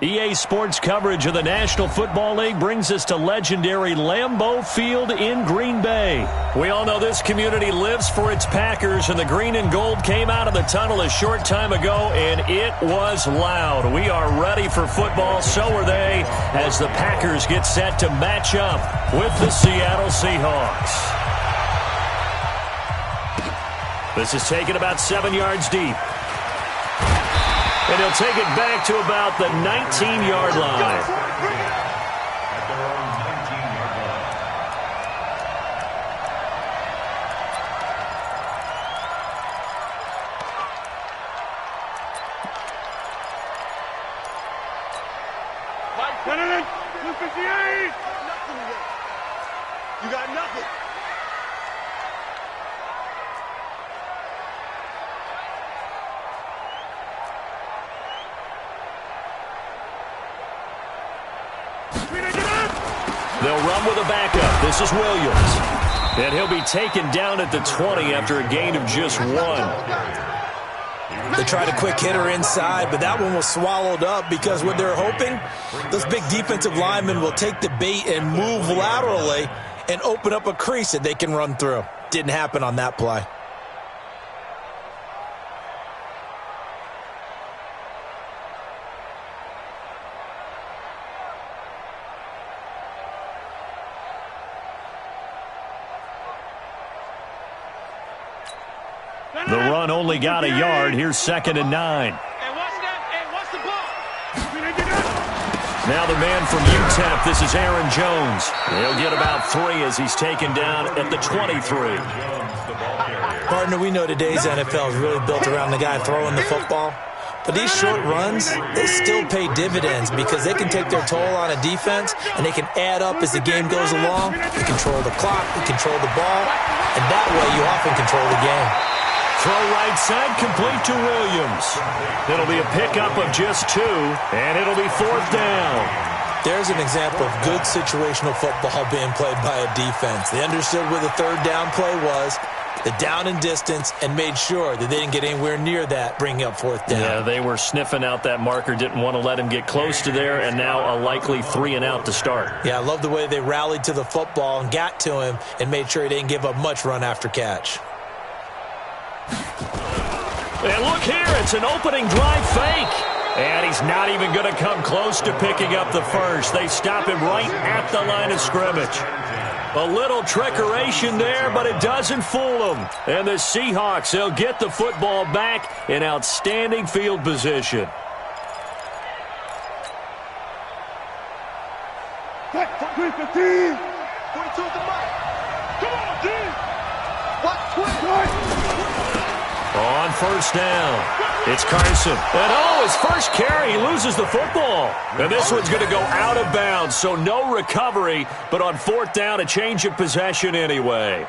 EA Sports coverage of the National Football League brings us to legendary Lambeau Field in Green Bay. We all know this community lives for its Packers, and the green and gold came out of the tunnel a short time ago, and it was loud. We are ready for football, so are they, as the Packers get set to match up with the Seattle Seahawks. This is taken about 7 yards deep. And he'll take it back to about the 19-yard line. You got nothing. They'll run with a backup. This is Williams. And he'll be taken down at the 20 after a gain of just 1. They tried a quick hitter inside, but that one was swallowed up because what they're hoping, those big defensive linemen will take the bait and move laterally and open up a crease that they can run through. Didn't happen on that play. The run only got a yard. Here's 2nd and 9. Now the man from UTEP, this is Aaron Jones. He'll get about 3 as he's taken down at the 23. Partner, we know today's NFL is really built around the guy throwing the football. But these short runs, they still pay dividends because they can take their toll on a defense and they can add up as the game goes along. They control the clock, they control the ball, and that way you often control the game. Throw right side, complete to Williams. It'll be a pickup of just 2, and it'll be 4th down. There's an example of good situational football being played by a defense. They understood where the 3rd down play was, the down and distance, and made sure that they didn't get anywhere near that, bringing up 4th down. Yeah, they were sniffing out that marker, didn't want to let him get close to there, and now a likely 3 and out to start. Yeah, I love the way they rallied to the football and got to him and made sure he didn't give up much run after catch. And look here, it's an opening drive fake. And he's not even going to come close to picking up the first. They stop him right at the line of scrimmage. A little trickeration there, but it doesn't fool them. And the Seahawks, they'll get the football back in outstanding field position. Back 15. 42 at the mark. Come on, D. What? On 1st down, it's Carson. And his first carry, he loses the football. And this one's going to go out of bounds, so no recovery, but on 4th down, a change of possession anyway.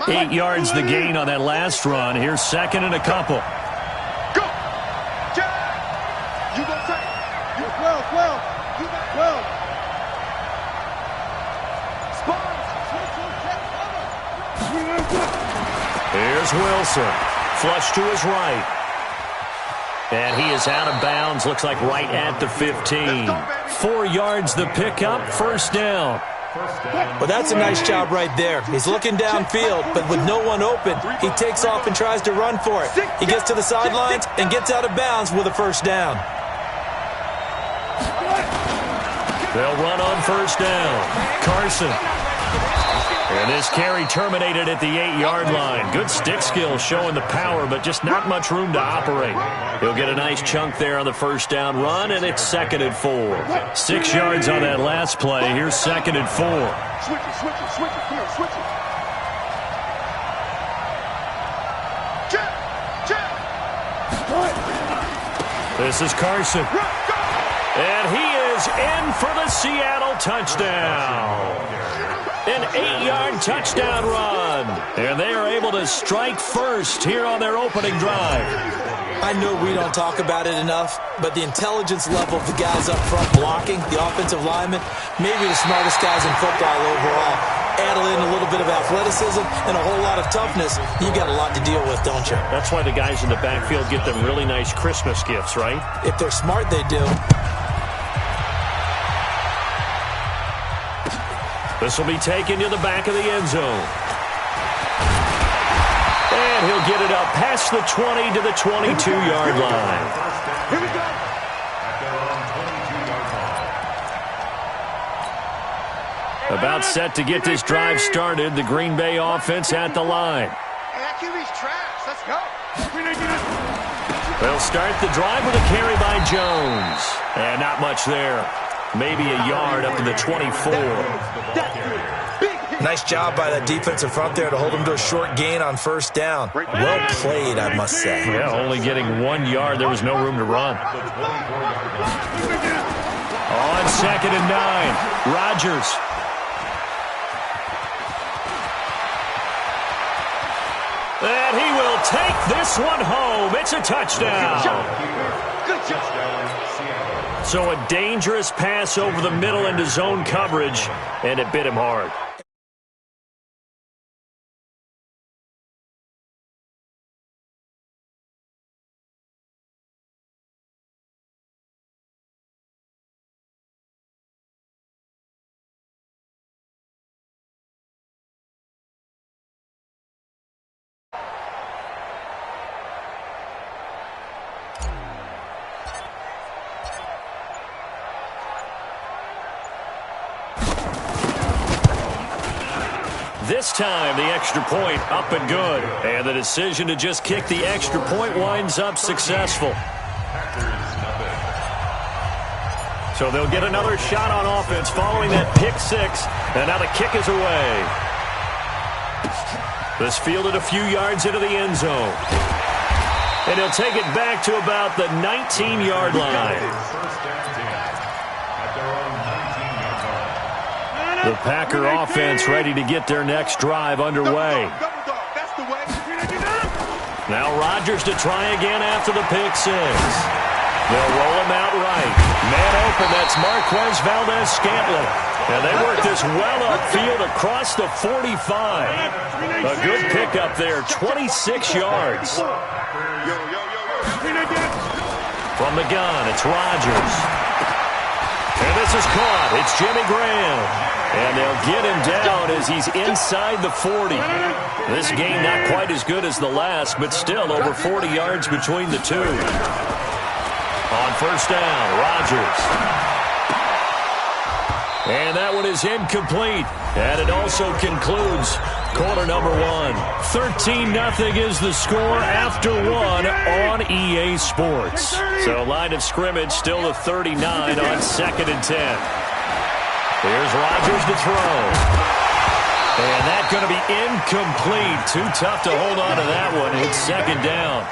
Eight yards the gain on that last run. Here's 2nd and a couple. Go! Jack! You go take. You 12. You got 12. Here's Wilson. Flush to his right. And he is out of bounds. Looks like right at the 15. 4 yards the pickup. 1st down. Well, that's a nice job right there. He's looking downfield, but with no one open, he takes off and tries to run for it. He gets to the sidelines and gets out of bounds with a 1st down. They'll run on 1st down. Carson. And this carry terminated at the 8-yard line. Good stick skill showing the power, but just not much room to operate. He'll get a nice chunk there on the 1st down run, and it's 2nd and 4. 6 yards on that last play. Here's 2nd and 4. Switch it. Come here, switch it. Jack. This is Carson. And he is in for the Seattle touchdown. An 8-yard touchdown run. And they are able to strike first here on their opening drive. I know we don't talk about it enough, but the intelligence level of the guys up front blocking, the offensive linemen, maybe the smartest guys in football overall. add in a little bit of athleticism and a whole lot of toughness, you got a lot to deal with, don't you? That's why the guys in the backfield get them really nice Christmas gifts, right? If they're smart, they do. This will be taken to the back of the end zone. And he'll get it up past the 20 to the 22-yard line. Here we go. About set to get this drive started. The Green Bay offense at the line. Hey, that QB's trash. Let's go. They'll start the drive with a carry by Jones. And not much there. Maybe a yard up to the 24. Nice job by that defensive front there to hold them to a short gain on first down. Well played, I must say. Yeah, only getting 1 yard. There was no room to run. On 2nd and 9, Rodgers. And he will take this one home. It's a touchdown. Good job. So a dangerous pass over the middle into zone coverage, and it bit him hard. This time, the extra point up and good. And the decision to just kick the extra point winds up successful. So they'll get another shot on offense following that pick six. And now the kick is away. This fielded a few yards into the end zone. And he'll take it back to about the 19-yard line. The Packer offense ready to get their next drive underway. Now Rodgers to try again after the pick six. They'll roll him out right. Man open, that's Marquez Valdez-Scantling. And they work this well upfield across the 45. A good pickup there, 26 yards. From the gun, it's Rodgers. And this is caught. It's Jimmy Graham. And they'll get him down as he's inside the 40. This game not quite as good as the last, but still over 40 yards between the two. On first down, Rodgers. And that one is incomplete. And it also concludes quarter number one. 13-0 is the score after one on EA Sports. So line of scrimmage still the 39 on 2nd and 10. Here's Rodgers to throw. And that's going to be incomplete. Too tough to hold on to that one. It's 2nd down.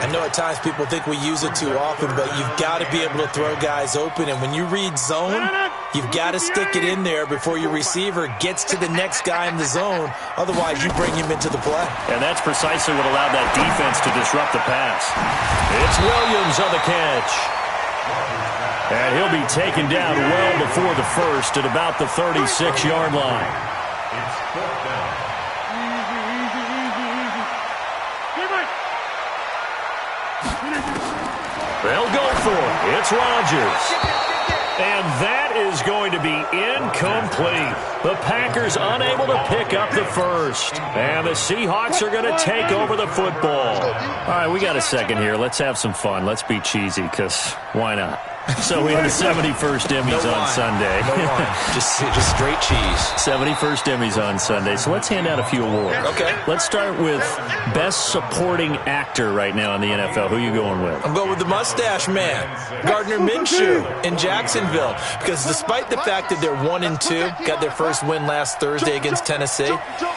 I know at times people think we use it too often, but you've got to be able to throw guys open. And when you read zone, you've got to stick it in there before your receiver gets to the next guy in the zone. Otherwise, you bring him into the play. And that's precisely what allowed that defense to disrupt the pass. It's Williams on the catch. And he'll be taken down well before the first at about the 36-yard line. It's 4th down. They'll go for it. It's Rodgers. And that is going to be incomplete. The Packers unable to pick up the first. And the Seahawks are going to take over the football. All right, we got a second here. Let's have some fun. Let's be cheesy, because why not? So we had the 71st Emmys on Sunday. No wine. Just straight cheese. 71st Emmys on Sunday. So let's hand out a few awards. Okay. Let's start with Best Supporting Actor right now in the NFL. Who are you going with? I'm going with the Mustache Man, Gardner Minshew in Jacksonville. Because despite the fact that they're 1-2, got their first win last Thursday against Tennessee,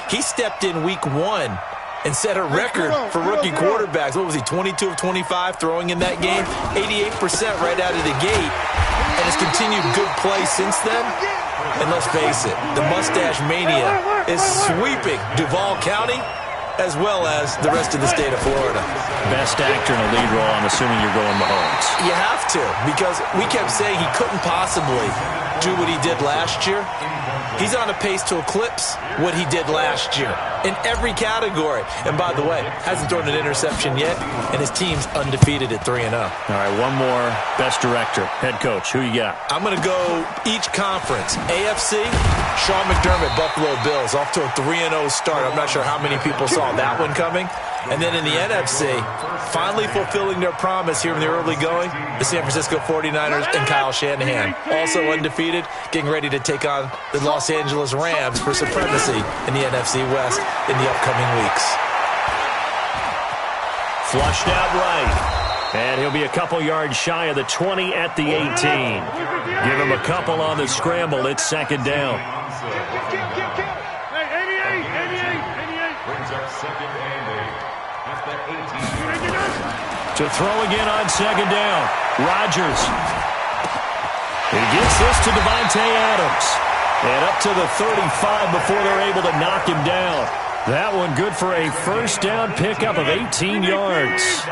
he stepped in week 1 and set a record for rookie quarterbacks. What was he, 22 of 25 throwing in that game? 88% right out of the gate. And has continued good play since then. And let's face it, the Mustache Mania is sweeping Duval County as well as the rest of the state of Florida. Best actor in a lead role, I'm assuming you're going Mahomes. You have to, because we kept saying he couldn't possibly do what he did last year. He's on a pace to eclipse what he did last year in every category. And by the way, hasn't thrown an interception yet, and his team's undefeated at 3-0. All right, one more. Best director, head coach. Who you got? I'm going to go each conference. AFC, Sean McDermott, Buffalo Bills, off to a 3-0 start. I'm not sure how many people saw that one coming. And then in the NFC, finally fulfilling their promise here in the early going, the San Francisco 49ers and Kyle Shanahan. Also undefeated, getting ready to take on the Los Angeles Rams for supremacy in the NFC West in the upcoming weeks. Flushed out right. And he'll be a couple yards shy of the 20 at the 18. Give him a couple on the scramble. It's second down. To throw again on second down. Rodgers. He gets this to Devontae Adams. And up to the 35 before they're able to knock him down. That one good for a first down pickup of 18 yards.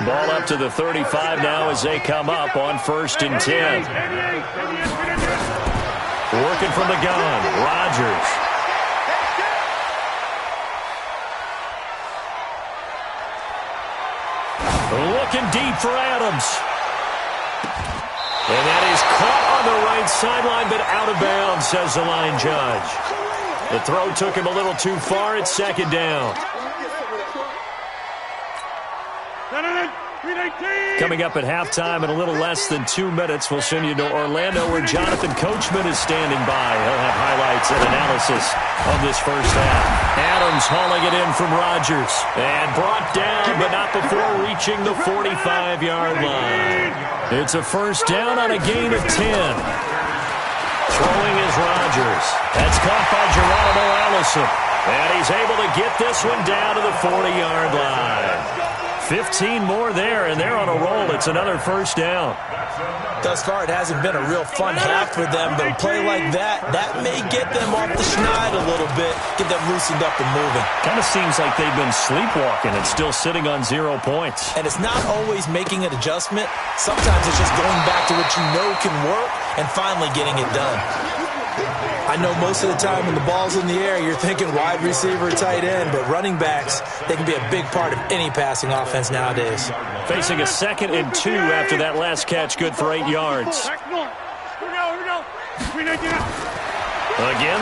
Ball up to the 35 now as they come up on 1st and 10. Working from the gun. Rodgers. Looking deep for Adams. And that is caught on the right sideline, but out of bounds, says the line judge. The throw took him a little too far. It's second down. Coming up at halftime in a little less than 2 minutes, we'll send you to Orlando where Jonathan Coachman is standing by. He'll have highlights and analysis of this first half. Adams hauling it in from Rodgers. And brought down, but not before reaching the 45-yard line. It's a first down on a gain of 10. Throwing is Rodgers. That's caught by Geronimo Allison. And he's able to get this one down to the 40-yard line. 15 more there, and they're on a roll. It's another first down. Thus far, it hasn't been a real fun half for them, but a play like that may get them off the schneid a little bit, get them loosened up and moving. Kind of seems like they've been sleepwalking and still sitting on 0 points. And it's not always making an adjustment. Sometimes it's just going back to what you know can work and finally getting it done. I know most of the time when the ball's in the air, you're thinking wide receiver, tight end, but running backs, they can be a big part of any passing offense nowadays. Facing a 2nd and 2 after that last catch, good for 8 yards. Again,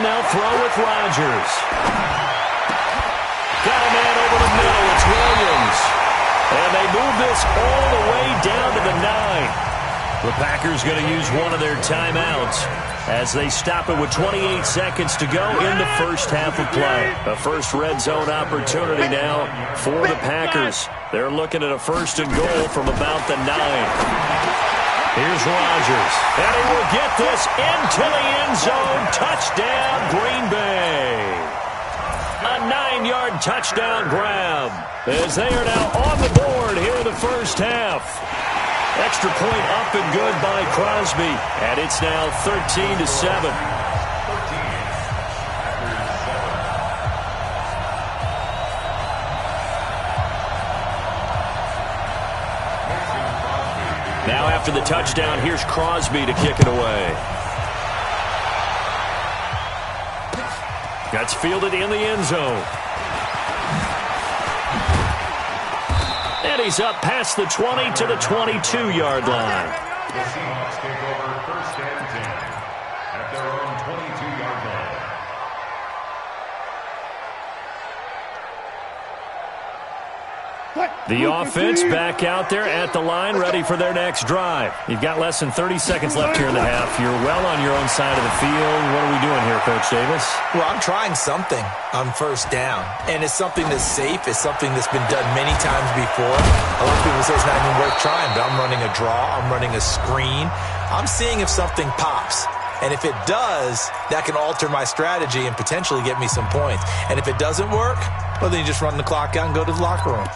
they'll throw with Rodgers. Got a man over the middle. It's Williams. And they move this all the way down to the 9. The Packers going to use one of their timeouts as they stop it with 28 seconds to go in the first half of play. A first red zone opportunity now for the Packers. They're looking at a 1st and goal from about the 9. Here's Rodgers. And he will get this into the end zone. Touchdown, Green Bay. A 9-yard touchdown grab as they are now on the board here in the first half. Extra point up and good by Crosby. And it's now 13-7. Now after the touchdown, here's Crosby to kick it away. That's fielded in the end zone. And he's up past the 20 to the 22-yard line. The Seahawks take over 1st and 10 at their own 22-yard line. The offense back out there at the line, ready for their next drive. You've got less than 30 seconds left here in the half. You're well on your own side of the field. What are we doing here, Coach Davis? Well, I'm trying something on 1st down, and it's something that's safe. It's something that's been done many times before. A lot of people say it's not even worth trying, but I'm running a draw. I'm running a screen. I'm seeing if something pops. And if it does, that can alter my strategy and potentially get me some points. And if it doesn't work, well, then you just run the clock out and go to the locker room.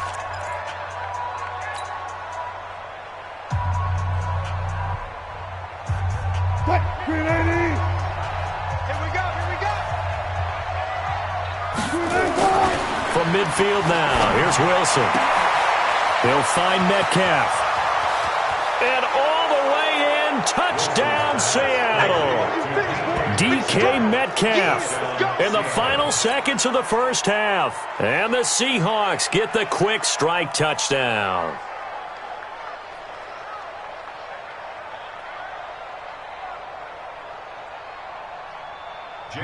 From midfield now, here's Wilson. He'll find Metcalf. And all the way in touchdown, Seattle. DK Metcalf in the final seconds of the first half. And the Seahawks get the quick strike touchdown.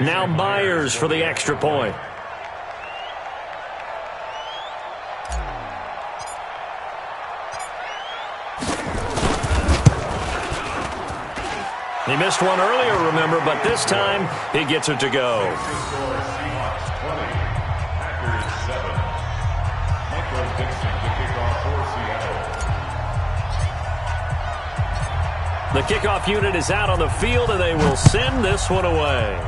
Now Myers for the extra point. He missed one earlier, remember, but this time he gets it to go. The kickoff unit is out on the field, and they will send this one away.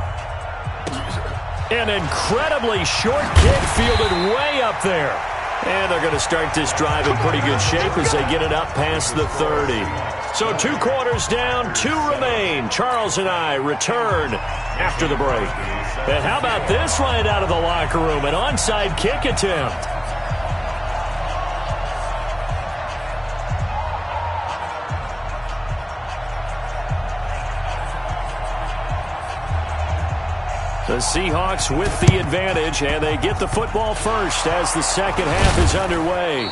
An incredibly short kick fielded way up there. And they're going to start this drive in pretty good shape as they get it up past the 30. So 2 quarters down, 2 remain. Charles and I return after the break. And how about this right out of the locker room? An onside kick attempt. The Seahawks with the advantage, and they get the football first as the second half is underway.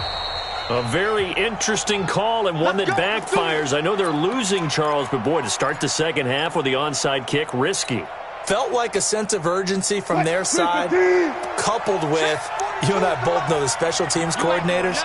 A very interesting call and one that backfires. I know they're losing, Charles, but boy, to start the second half with the onside kick, risky. Felt like a sense of urgency from their side, coupled with, you and I both know the special teams coordinators,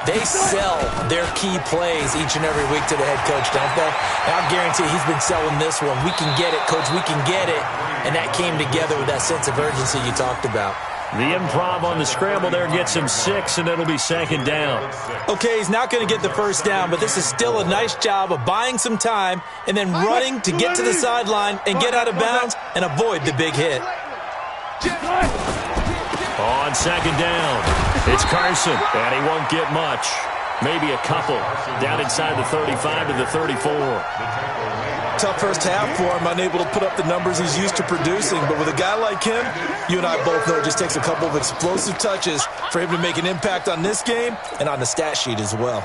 they sell their key plays each and every week to the head coach, don't they? And I guarantee he's been selling this one. We can get it, coach, we can get it. And that came together with that sense of urgency you talked about. The improv on the scramble there gets him 6, and it'll be second down. Okay, he's not going to get the first down, but this is still a nice job of buying some time and then running to get to the sideline and get out of bounds and avoid the big hit. On second down, it's Carson, and he won't get much. Maybe a couple. Down inside the 35 to the 34. Tough first half for him, unable to put up the numbers he's used to producing. But with a guy like him, you and I both know it just takes a couple of explosive touches for him to make an impact on this game and on the stat sheet as well.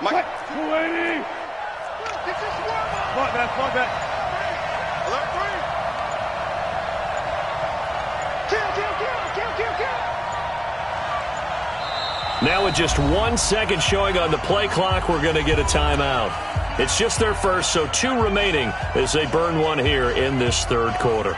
Mike. 280. Fall back. Alert 3. Kill. Now with just 1 second showing on the play clock, we're going to get a timeout. It's just their first, so 2 remaining as they burn one here in this third quarter.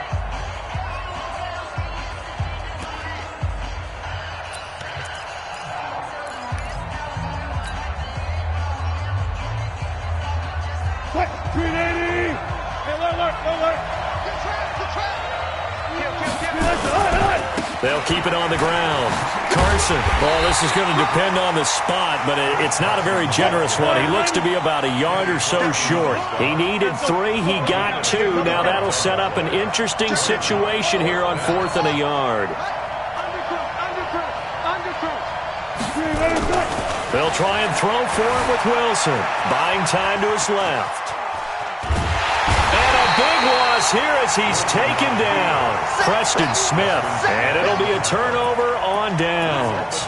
They'll keep it on the ground. Carson. Well, this is going to depend on the spot, but it's not a very generous one. He looks to be about a yard or so short. He needed 3. He got 2. Now that'll set up an interesting situation here on 4th and a yard. They'll try and throw for it with Wilson. Buying time to his left. Big loss here as he's taken down. Preston Smith. And it'll be a turnover on downs.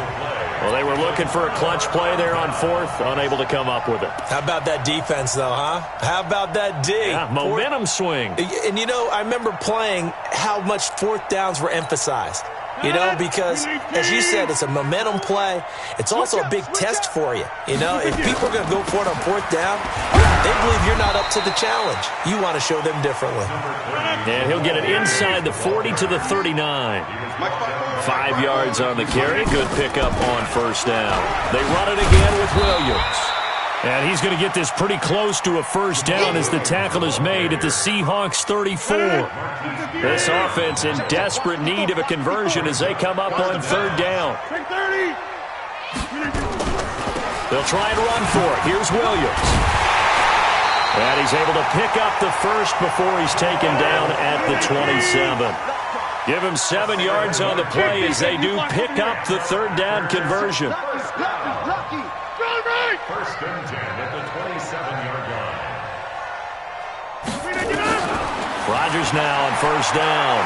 Well, they were looking for a clutch play there on 4th, unable to come up with it. How about that defense, though, huh? How about that D? Yeah, momentum swing. And, you know, I remember playing how much 4th downs were emphasized. You know, because, as you said, it's a momentum play. It's also a big test for you. You know, if people are going to go for it on 4th down, they believe you're not up to the challenge. You want to show them differently. And he'll get it inside the 40 to the 39. 5 yards on the carry. Good pickup on first down. They run it again with Williams. And he's going to get this pretty close to a first down as the tackle is made at the Seahawks 34. This offense in desperate need of a conversion as they come up on 3rd down. They'll try and run for it. Here's Williams. And he's able to pick up the first before he's taken down at the 27. Give him 7 yards on the play as they do pick up the 3rd down conversion. First and 10 at the 27-yard line. Rodgers now on first down.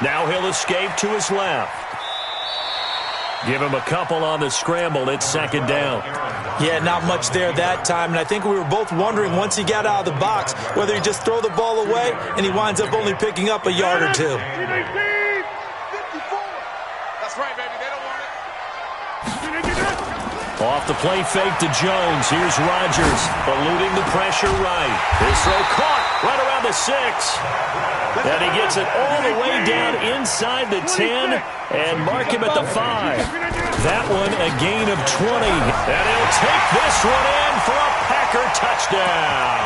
Now he'll escape to his left. Give him a couple on the scramble. It's second down. Yeah, not much there that time, and I think we were both wondering once he got out of the box whether he'd just throw the ball away and he winds up only picking up a yard or two. That's right, baby. They don't want it. Off the play fake to Jones. Here's Rodgers, eluding the pressure right. His throw caught right around the 6. And he gets it all the way down inside the 10 and mark him at the 5. That one a gain of 20. And he'll take this one in for a Packer touchdown.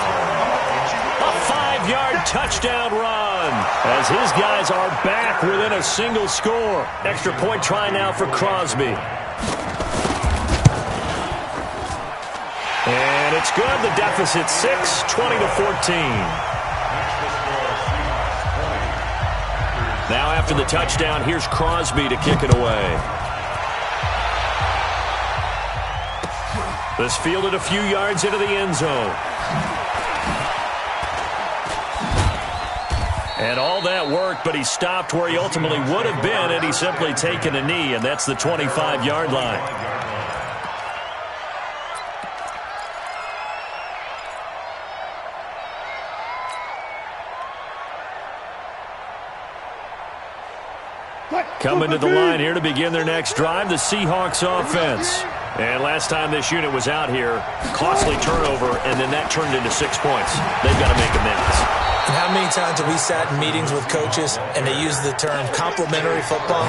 A 5-yard touchdown run as his guys are back within a single score. Extra point try now for Crosby. And it's good. The deficit 6, 20-14. Now after the touchdown, here's Crosby to kick it away. This fielded a few yards into the end zone. And all that worked, but he stopped where he ultimately would have been had he simply taken a knee, and that's the 25-yard line. Coming to the line here to begin their next drive, the Seahawks offense. And last time this unit was out here, costly turnover, and then that turned into 6 points. They've got to make amends. And how many times have we sat in meetings with coaches and they use the term complementary football?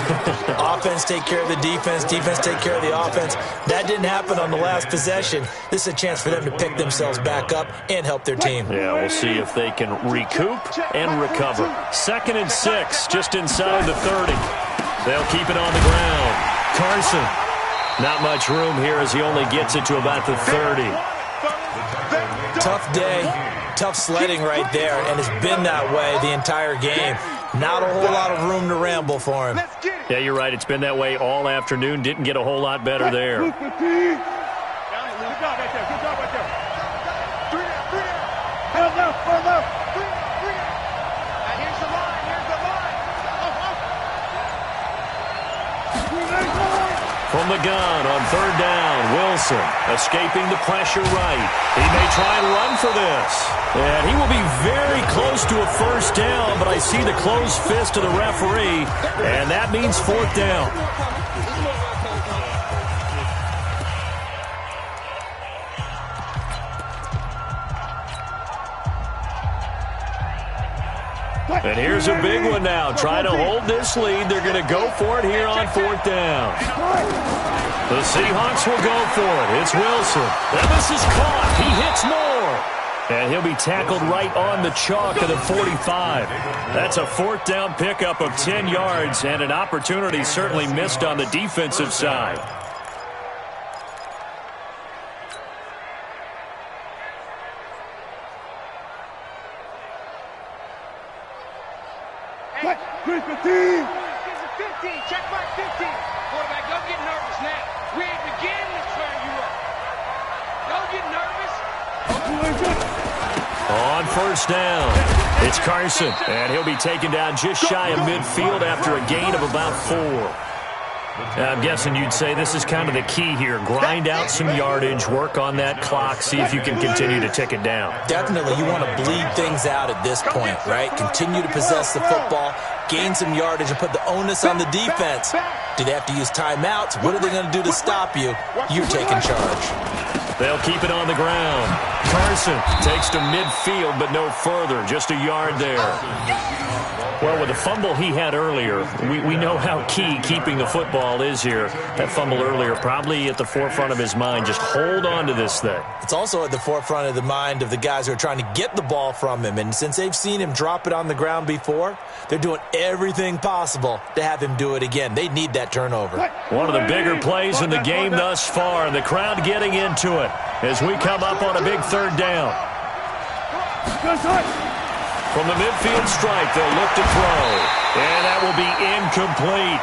Offense take care of the defense, defense take care of the offense. That didn't happen on the last possession. This is a chance for them to pick themselves back up and help their team. Yeah, we'll see if they can recoup and recover. 2nd and 6, just inside the 30. They'll keep it on the ground. Carson, not much room here as he only gets it to about the 30. Tough day, tough sledding right there, and it's been that way the entire game. Not a whole lot of room to ramble for him. Yeah, you're right. It's been that way all afternoon. Didn't get a whole lot better there. Good job right there. Good job right there. 3 down. Far left. 3 down. Now here's the line. From the gun on 3rd down, Wilson escaping the pressure right. He may try and run for this. And he will be very close to a first down, but I see the closed fist of the referee, and that means 4th down. And here's a big one now. Try to hold this lead. They're going to go for it here on 4th down. The Seahawks will go for it. It's Wilson. And this is caught. He hits more. And he'll be tackled right on the chalk of the 45. That's a 4th down pickup of 10 yards and an opportunity certainly missed on the defensive side. What? 3-15. 15. Check back 15. Quarterback, don't get nervous now. We ain't beginning to turn you up. Don't get nervous. On 1st down, it's Carson, and he'll be taken down just shy of midfield after a gain of about 4. I'm guessing you'd say this is kind of the key here. Grind out some yardage, work on that clock, see if you can continue to tick it down. Definitely, you want to bleed things out at this point, right? Continue to possess the football, gain some yardage, and put the onus on the defense. Do they have to use timeouts? What are they going to do to stop you? You're taking charge. They'll keep it on the ground. Carson takes to midfield, but no further. Just a yard there. Well, with the fumble he had earlier, we know how key keeping the football is here. That fumble earlier probably at the forefront of his mind. Just hold on to this thing. It's also at the forefront of the mind of the guys who are trying to get the ball from him. And since they've seen him drop it on the ground before, they're doing everything possible to have him do it again. They need that turnover. One of the bigger plays in the game thus far, and the crowd getting into it as we come up on a big 3rd down. From the midfield strike, they'll look to throw. And that will be incomplete.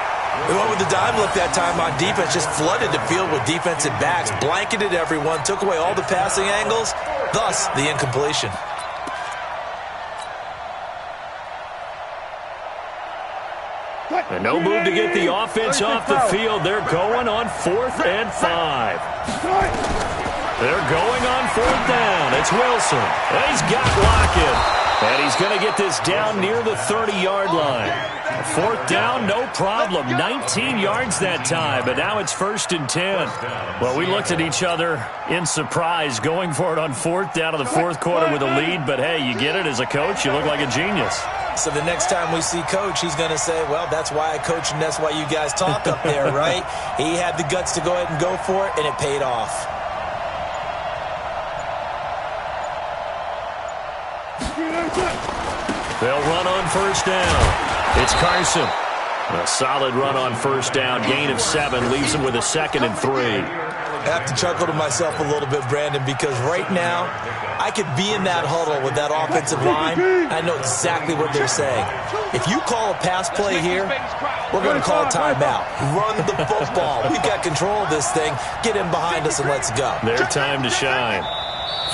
They went with the dime look that time on defense, just flooded the field with defensive backs, blanketed everyone, took away all the passing angles, thus the incompletion. And no move to get the offense off the field. They're going on 4th and 5. They're going on 4th down. It's Wilson. And he's got Lockett. And he's going to get this down near the 30-yard line. 4th down, no problem. 19 yards that time, but now it's 1st and 10. Well, we looked at each other in surprise going for it on 4th down in the 4th quarter with a lead. But, hey, you get it as a coach. You look like a genius. So the next time we see Coach, he's going to say, well, that's why I coach and that's why you guys talk up there, right? He had the guts to go ahead and go for it, and it paid off. They'll run on 1st down. It's Carson. A solid run on 1st down. Gain of 7 leaves him with a 2nd and 3. I have to chuckle to myself a little bit, Brandon, because right now I could be in that huddle with that offensive line. I know exactly what they're saying. If you call a pass play here, we're going to call a timeout. Run the football. We've got control of this thing. Get in behind us and let's go. Their time to shine.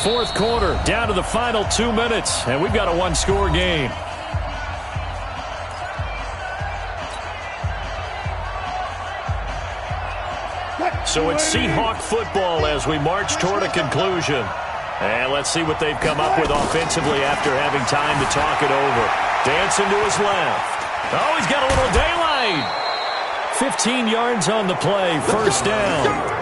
4th quarter, down to the final 2 minutes, and we've got a one-score game. So it's Seahawk football as we march toward a conclusion. And let's see what they've come up with offensively after having time to talk it over. Dancing to his left. Oh, he's got a little daylight. 15 yards on the play, 1st down.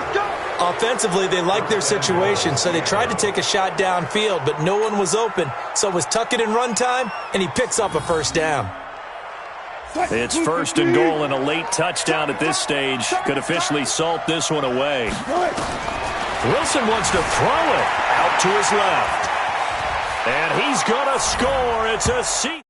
Offensively, they liked their situation, so they tried to take a shot downfield, but no one was open. So it was tuck it in run time, and he picks up a 1st down. It's 1st and goal, and a late touchdown at this stage could officially salt this one away. Wilson wants to throw it out to his left. And he's going to score. It's a seat.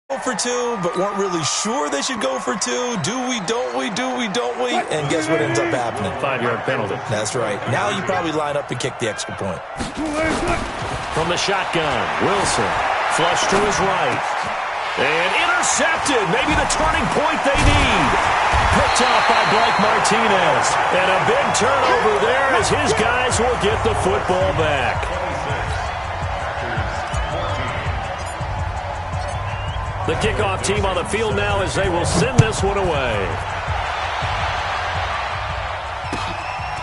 Go for 2, but weren't really sure they should go for 2. Do we, don't we, do we, don't we? And guess what ends up happening? 5-yard penalty. That's right. Now you probably line up and kick the extra point. From the shotgun, Wilson. Flush to his right. And intercepted. Maybe the turning point they need. Picked off by Blake Martinez. And a big turnover there as his guys will get the football back. The kickoff team on the field now as they will send this one away.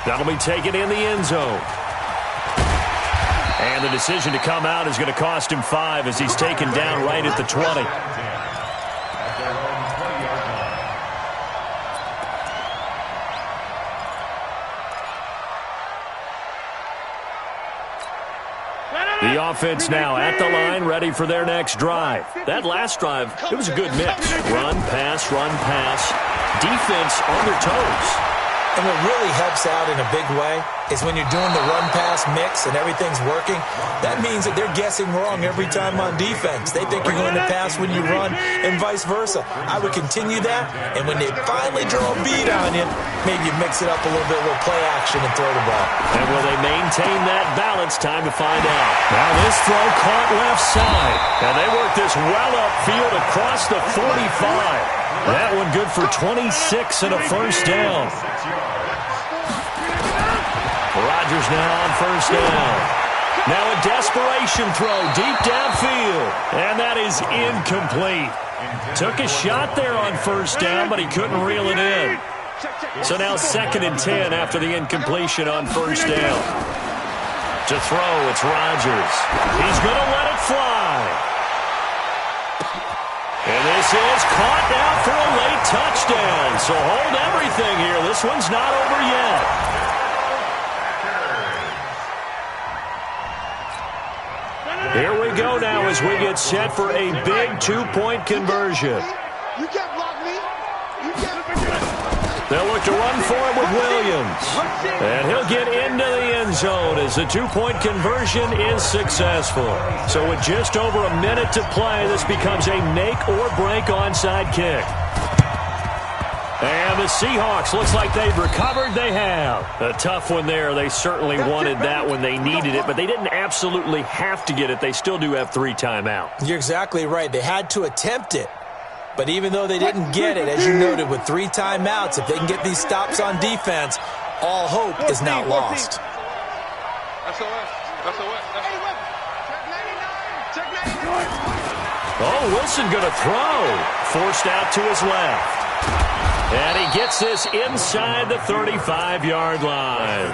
That'll be taken in the end zone. And the decision to come out is going to cost him 5 as he's taken down right at the 20. The offense now at the line, ready for their next drive. That last drive, it was a good mix. Run, pass, defense on their toes. And what really helps out in a big way is when you're doing the run-pass mix and everything's working, that means that they're guessing wrong every time on defense. They think you're going to pass when you run and vice versa. I would continue that, and when they finally draw a bead on you, maybe you mix it up a little bit, a little play action and throw the ball. And will they maintain that balance? Time to find out. Now this throw caught left side. And they work this well upfield across the 45. That one good for 26 and a 1st down. Rodgers now on 1st down. Now a desperation throw deep downfield. And that is incomplete. Took a shot there on 1st down, but he couldn't reel it in. So now 2nd and 10 after the incompletion on 1st down. To throw, it's Rodgers. He's going to let it fly. And this is caught now for a late touchdown. So hold everything here. This one's not over yet. as we get set for a big two-point conversion. You can't block me. You can't. They'll look to run for it with Williams. And he'll get into the end zone as the two-point conversion is successful. So with just over a minute to play, this becomes a make-or-break onside kick. And the Seahawks, looks like they've recovered. They have. A tough one there. They certainly wanted that when they needed it, but they didn't absolutely have to get it. They still do have 3 timeouts. You're exactly right. They had to attempt it. But even though they didn't get it, as you noted, with 3 timeouts, if they can get these stops on defense, all hope is not lost. Oh, Wilson going to throw. Forced out to his left. And he gets this inside the 35-yard line.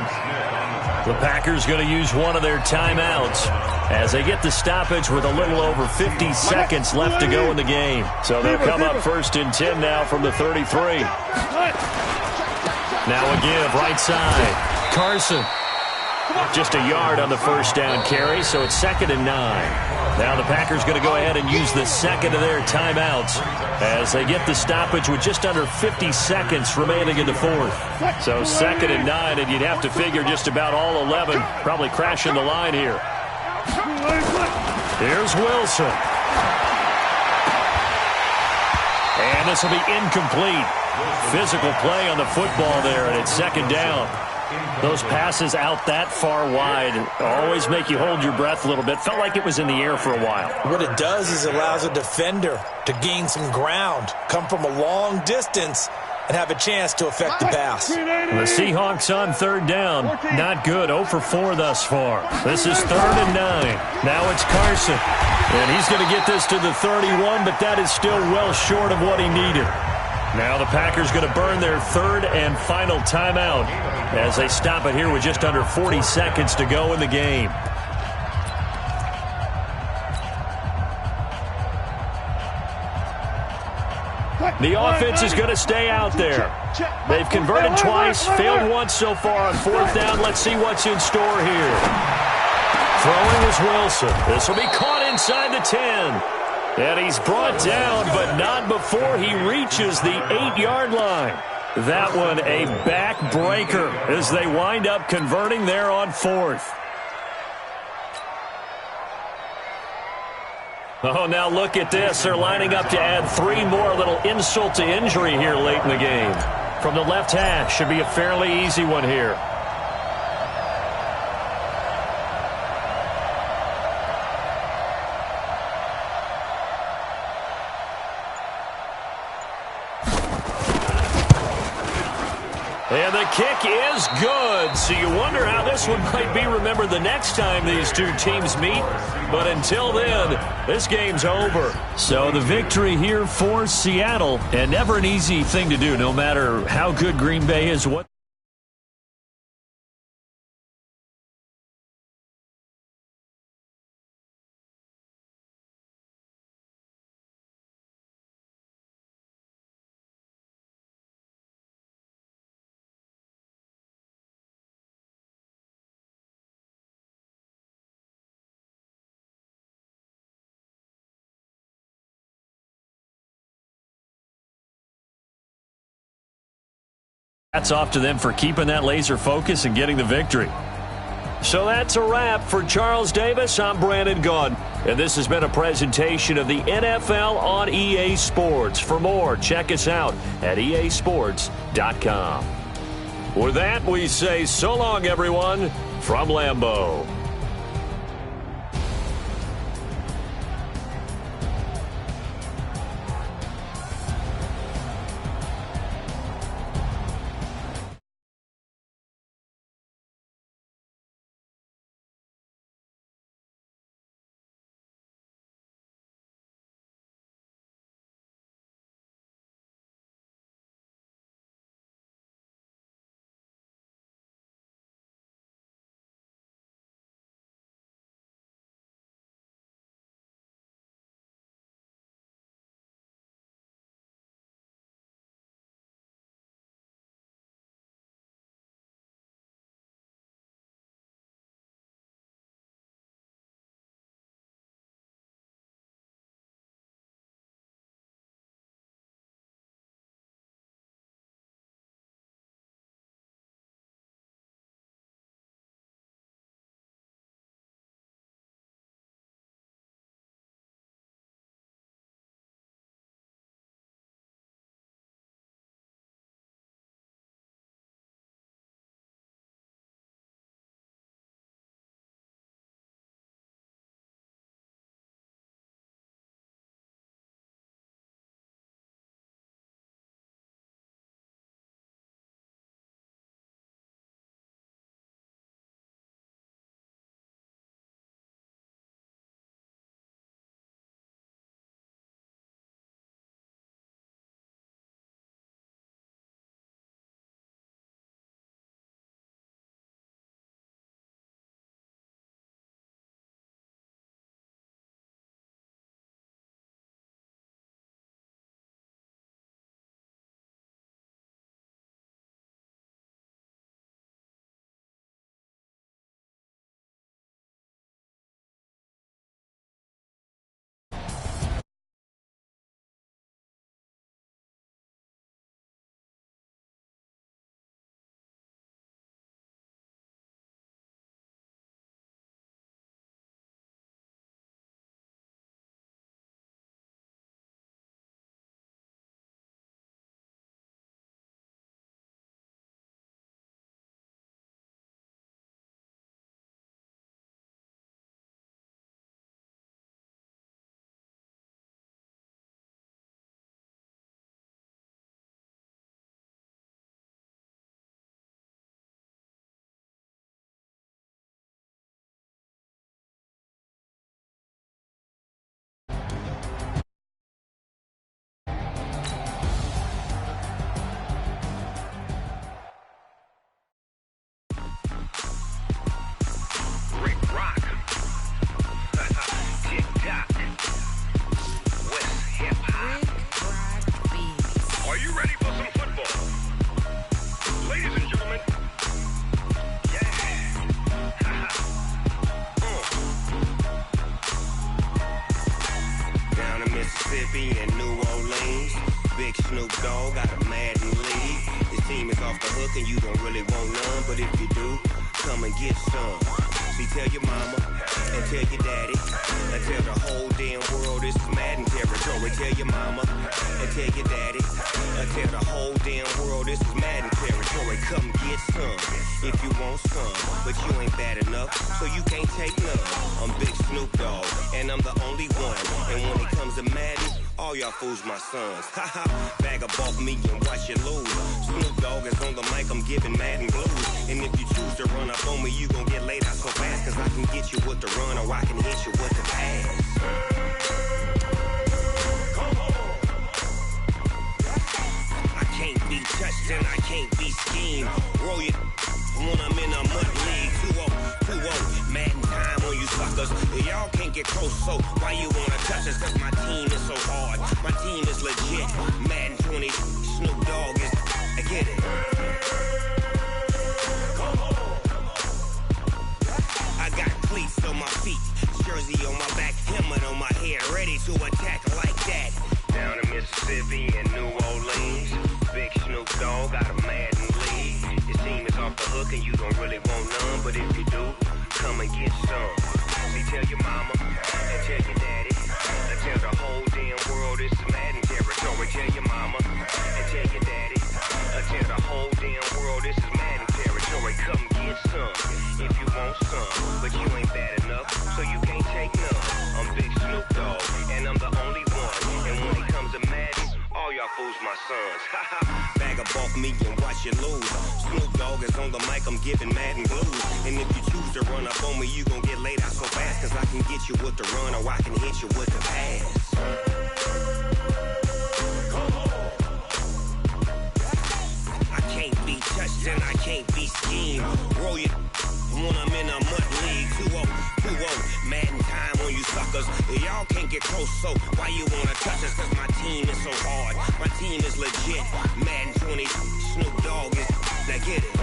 The Packers going to use one of their timeouts as they get the stoppage with a little over 50 seconds left to go in the game. So they'll come up 1st and 10 now from the 33. Now a give right side. Carson. Just a yard on the first down carry, so it's 2nd and 9. Now the Packers going to go ahead and use the second of their timeouts as they get the stoppage with just under 50 seconds remaining in the 4th. So 2nd and 9, and you'd have to figure just about all 11 probably crashing the line here. Here's Wilson. And this will be incomplete. Physical play on the football there, and it's 2nd down. Those passes out that far wide always make you hold your breath a little bit. Felt like it was in the air for a while. What it does is it allows a defender to gain some ground, come from a long distance, and have a chance to affect the pass. The Seahawks on 3rd down. Not good. 0 for 4 thus far. This is 3rd and 9. Now it's Carson. And he's going to get this to the 31, but that is still well short of what he needed. Now the Packers going to burn their 3rd and final timeout as they stop it here with just under 40 seconds to go in the game. The offense is going to stay out there. They've converted twice, failed once so far on 4th down. Let's see what's in store here. Throwing is Wilson. This will be caught inside the 10. And he's brought down, but not before he reaches the 8-yard line. That one a backbreaker as they wind up converting there on 4th. Oh, now look at this. They're lining up to add 3 more. A little insult to injury here late in the game. From the left hash, should be a fairly easy one here. And the kick is good. So you wonder how this one might be remembered the next time these two teams meet. But until then, this game's over. So the victory here for Seattle. And never an easy thing to do, no matter how good Green Bay is. Hats off to them for keeping that laser focus and getting the victory. So that's a wrap for Charles Davis. I'm Brandon Gaudin, and this has been a presentation of the NFL on EA Sports. For more, check us out at easports.com. With that, we say so long, everyone, from Lambeau. team is off the hook and you don't really want none, but if you do, come and get some. See, tell your mama and tell your daddy and tell the whole damn world this is Madden territory. Tell your mama and tell your daddy and tell the whole damn world this is Madden territory. Come get some if you want some, but you ain't bad enough, so you can't take none. I'm Big Snoop Dogg, and I'm the only one. And when it comes to Madden, all y'all fools my sons. Haha, bag up off me and watch you lose. Snoop Dogg is on the mic, I'm giving Madden blues. And if you choose to run up on me, you gon' get laid out so fast, cause I can get you with the run or I can hit you with the pass. I can't be touched and I can't be schemed. Roll you when I'm in a mud league. 2-0, Madden time on you suckers. Y'all can't get close, so why you wanna touch us? Cause my team is so hard, my team is legit. Madden 20, Snoop Dogg is, I get it. I got cleats on my feet, jersey on my back, helmet on my head, ready to attack like that. Down in Mississippi and New Orleans, Big Snoop Dogg got a Madden league. Your team is off the hook and you don't really want none, but if you do, come and get some. See, tell your mama and tell your daddy and tell the whole damn world this is Madden territory. Tell your mama and tell your daddy and tell the whole damn world this is Madden territory. Come get some if you want some, but you ain't bad enough, so you can't take none. I'm Big Snoop Dogg, and I'm the only one. And when it comes to Madden, all y'all fools my sons. Haha, bag up off me and watch you lose. Snoop Dogg is on the mic, I'm giving Madden blues. And if you choose to run up on me, you gon' get laid out so fast, cause I can get you with the run or I can hit you with the pass. I can't be touched and I can't be schemed. Roll you when I'm in a mud league. 2-0, Madden time on you suckers. Y'all can't get close, so why you wanna touch us? Cause my team is so hard, my team is legit. Madden 20, Snoop Dogg is, now get it.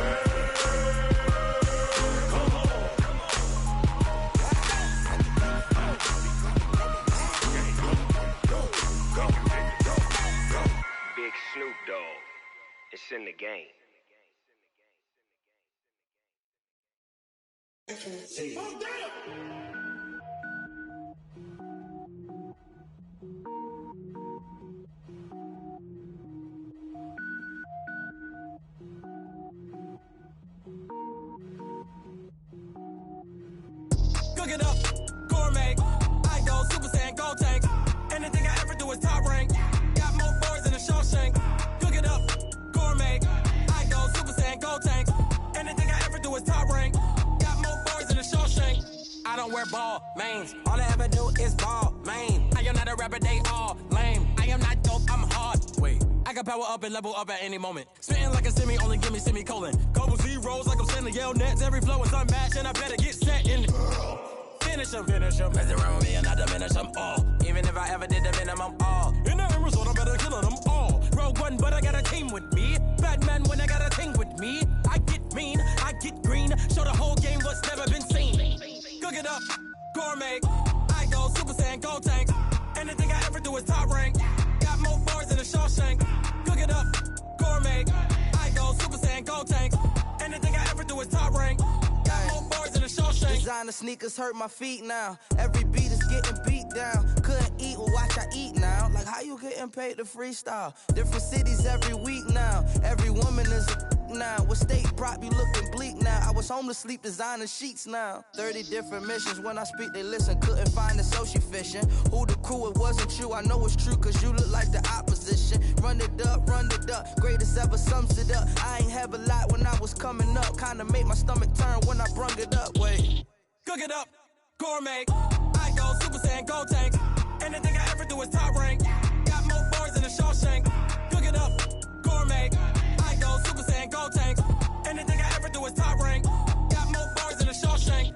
Big Snoop Dogg, it's in the game. Cook it up, gourmet. I go Super Saiyan, gold tank. Anything I ever do is top rank. Got more boards than a Shawshank. Cook it up, gourmet. I go Super Saiyan, gold tank. Anything I ever do is top rank. Got more boards than a Shawshank. I don't wear ball mains. All I ever do is ball main. I am not a rapper, they all lame. I am not dope, I'm hard. Wait, I can power up and level up at any moment. Spitting like a semi, only give me semicolon. Couple zeros like I'm sending yell nets. Every flow is unmatched and I better get set in. Finish them. Mess around with me and I diminish them all. Even if I ever did the minimum all. In the end result, I better kill them all. Rogue One, but I got a team with me. Batman when I got a thing with me. I get mean, I get green. Show the whole game what's never been seen. Cook it up, gourmet. I go Super Saiyan, gold tank. Anything I ever do is top rank. Got more bars than a Shawshank. Cook it up, gourmet. I go Super Saiyan, gold tank. Anything I ever do is top rank. Got more bars than a Shawshank. Designer sneakers hurt my feet now. Every beat is getting beat down. Couldn't eat, well watch I eat now. Like how you getting paid to freestyle? Different cities every week now. Every woman is a now. What state prop you looking bleak now? I was home to sleep designer sheets now. 30 different missions. When I speak they listen. Couldn't find it so she fishing. Who the crew? It wasn't you. I know it's true cause you look like the opposition. Run it up. Greatest ever sums it up. I ain't have a lot when I was coming up. Kinda made my stomach turn when I brung it up. Wait. Cook it up, gourmet. I go Super Saiyan, gold tank. Anything I ever do is top rank. Got more bars than a Shawshank. Cook it up, gourmet. I go Super Saiyan, gold tank. Anything I ever do is top rank. Got more bars than a Shawshank.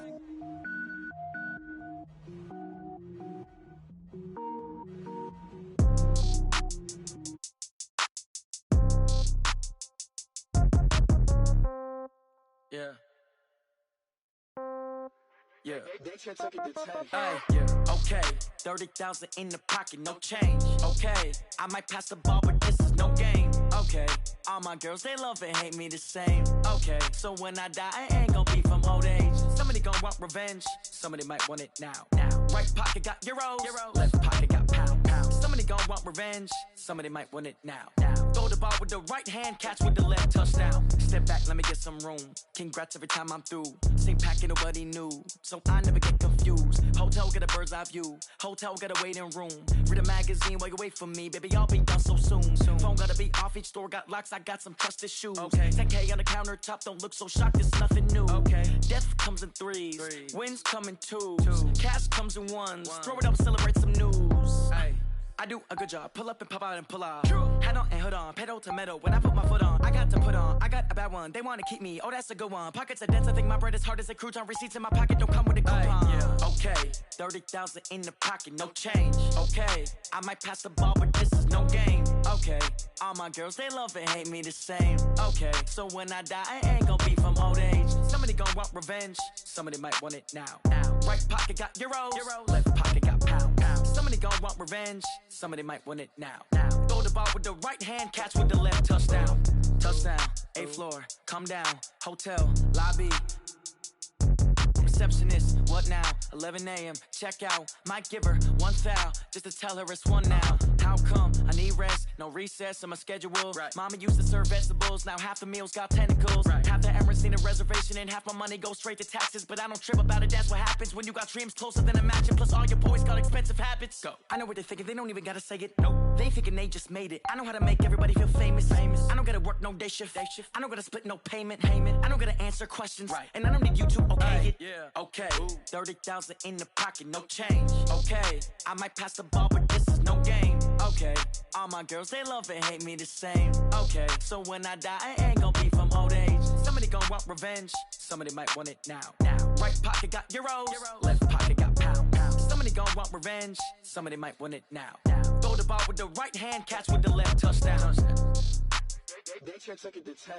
Yeah. Yeah. Okay. 30,000 in the pocket, no change. Okay. I might pass the ball, but this is no game. Okay, all my girls, they love and hate me the same. Okay, so when I die, I ain't gon' be from old age. Somebody gon' want revenge, somebody might want it now. Right pocket got euros, left pocket got pounds. Somebody gon' want revenge, somebody might want it now. Throw the ball with the right hand, catch with the left, touchdown. Step back, let me get some room. Congrats every time I'm through. Same packet, nobody knew, so I never get confused. Hotel get a bird's eye view, hotel got a waiting room. Read a magazine while you wait for me, baby, I'll be done so soon. Phone gotta be off, each store got locks, I got some trusted shoes. 10K on the countertop, don't look so shocked, it's nothing new. Death comes in threes, wins come in twos, cash comes in ones. Throw it up, celebrate some news. I do a good job, pull up and pop out and pull out. Head on and hood on, pedal to metal. When I put my foot on, I got to put on. I got a bad one, they wanna keep me, oh that's a good one. Pockets are dense, I think my bread is hard as a crouton. Receipts in my pocket don't come with a coupon. Okay, 30,000 in the pocket, no change. Okay, I might pass the ball, but this is no game. Okay, all my girls, they love and hate me the same. Okay, so when I die, I ain't gon' be from old age. Somebody gon' want revenge, somebody might want it now. Right pocket got euros, left pocket got pounds. Somebody gon' want revenge, somebody might want it now. Throw the ball with the right hand, catch with the left, touchdown. Touchdown, 8th floor, come down, hotel, lobby. Receptionist, what now? 11 a.m., check out. Might give her one foul, just to tell her it's one now. How come? I need rest, no recess on my schedule. Mama used to serve vegetables, now half the meals got tentacles. Half the Emirates need a reservation and half my money goes straight to taxes. But I don't trip about it, that's what happens when you got dreams closer than imagine. Plus all your boys got expensive habits. Go. I know what they're thinking, they don't even gotta say it. Nope. They thinking they just made it. I know how to make everybody feel famous. I don't gotta work no day shift. I don't gotta split no payment. I don't gotta answer questions. And I don't need you to okay it. Okay, 30,000 in the pocket, no change. Okay, I might pass the ball, but this is no game. Okay, all my girls, they love and hate me the same. Okay, so when I die, I ain't gon' be from old age. Somebody gon' want revenge, somebody might want it now. Right pocket got euros, left pocket got pounds. Somebody gon' want revenge, somebody might want it now. Throw the ball with the right hand, catch with the left, touchdown. They check second to 10.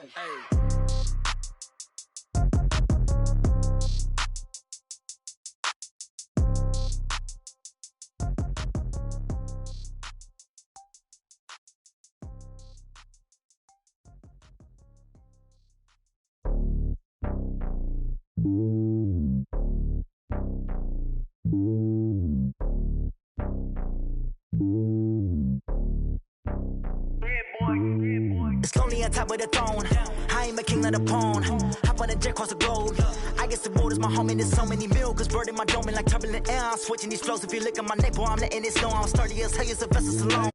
It's lonely on top of the throne. I ain't a king of the pawn. Hop on a jet across the globe. I guess the world is my home and there's so many milkers bird in my dome and like turbulent air. I'm switching these flows. If you look at my neck, boy, I'm letting it snow. I'm sturdy as hell as a vessel alone.